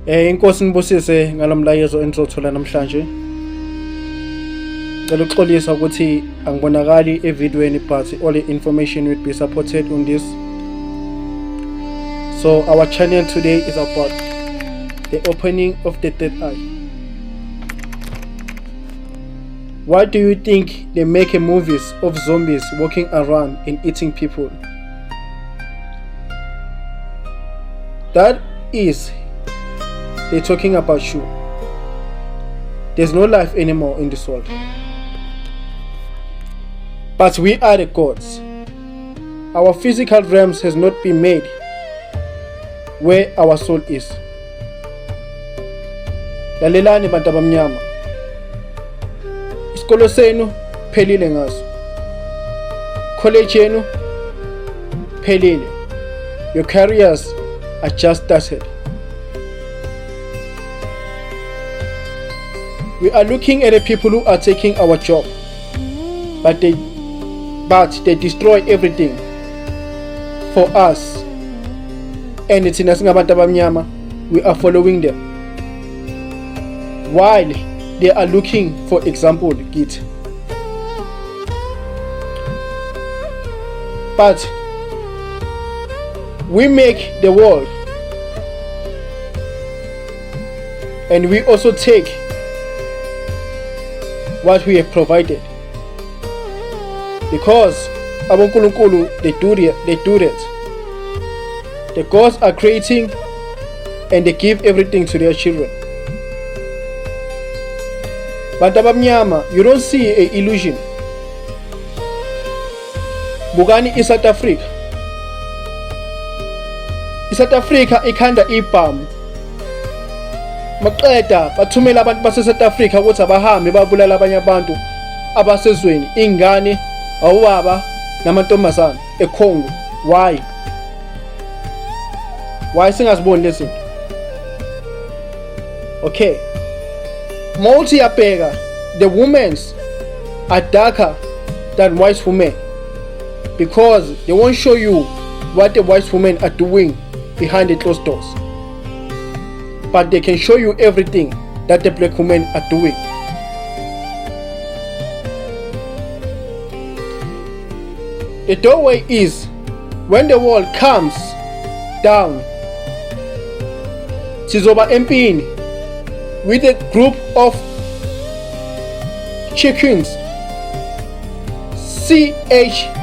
Inkosi nibusise ngalomlayezo enizothola namhlanje. Ngicela ukuxolisa ukuthi angibonakali evidweni, but all the information will be supported on this. So our channel today is about the opening of the third eye. Why do you think they make movies of zombies walking around and eating people? That is, they're talking about you. There's no life anymore in this world. But we are the gods. Our physical realms has not been made where our soul is. Lalelani bantu abamnyama. Isikolo senu phelile ngaso. College yenu phelile. Your careers are just started. We are looking at the people who are taking our job, but they destroy everything for us. And it's in singabantu abamnyama, we are following them while they are looking for example kithi. But we make the world, and we also take what we have provided, because abonkulunkulu they do that. The gods are creating and they give everything to their children. Bantu abamnyama, you don't see an illusion. Bukani in South Africa. South Africa ikhanda ibhamu. Maqeda bathumela abantu base South Africa ukuthi abahambe babulala abanye abantu abasezweni, ingane, awubaba namantombazana eCongo. Why singaziboni lezi? Okay. Mawuthi yabheka, the women are darker than white women because they won't show you what the white women are doing behind the closed doors, but they can show you everything that the black women are doing. The doorway is when the wall comes down, sizoba empini with a group of chickens, CHIQUINSNAS.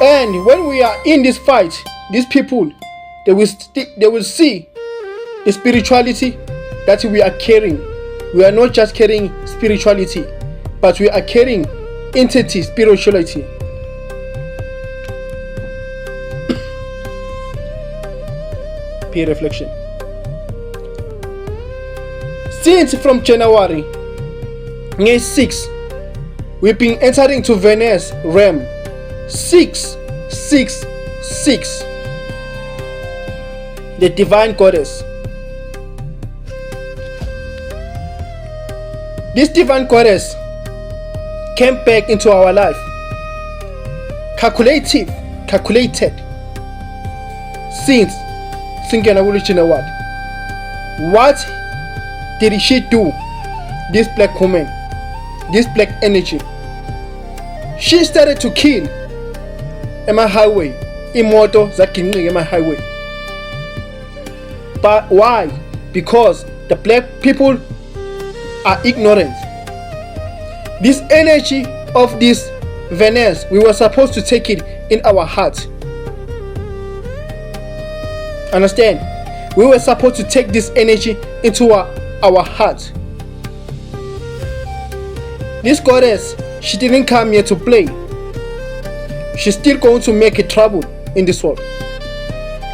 And when we are in this fight, these people, they will see the spirituality that we are carrying. We are not just carrying spirituality, but we are carrying entity spirituality. Peer reflection. Since from January 6, we've been entering to Venus realm 666, the divine goddess. This divine goddess came back into our life, calculated since Singena Wulichina what did she do? This black woman, this black energy, she started to kill in my highway, imoto zakinqika in my highway. But why? Because the black people are ignorant. This energy of this Venus, we were supposed to take it in our heart. Understand? We were supposed to take this energy into our heart. This goddess, she didn't come here to play. She's still going to make trouble in this world.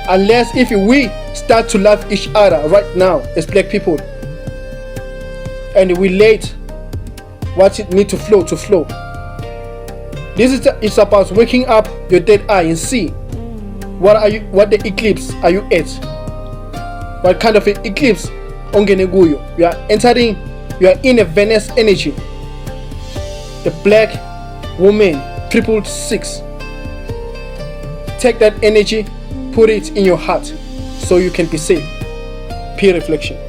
Unless if we start to love each other right now as black people, and we let what it need to flow. This is about waking up your third eye and see what the eclipse are you at? What kind of an eclipse ongene kuyo? You are in a Venus energy. The black woman 666. Take that energy, put it in your heart so you can be safe. Peer reflection.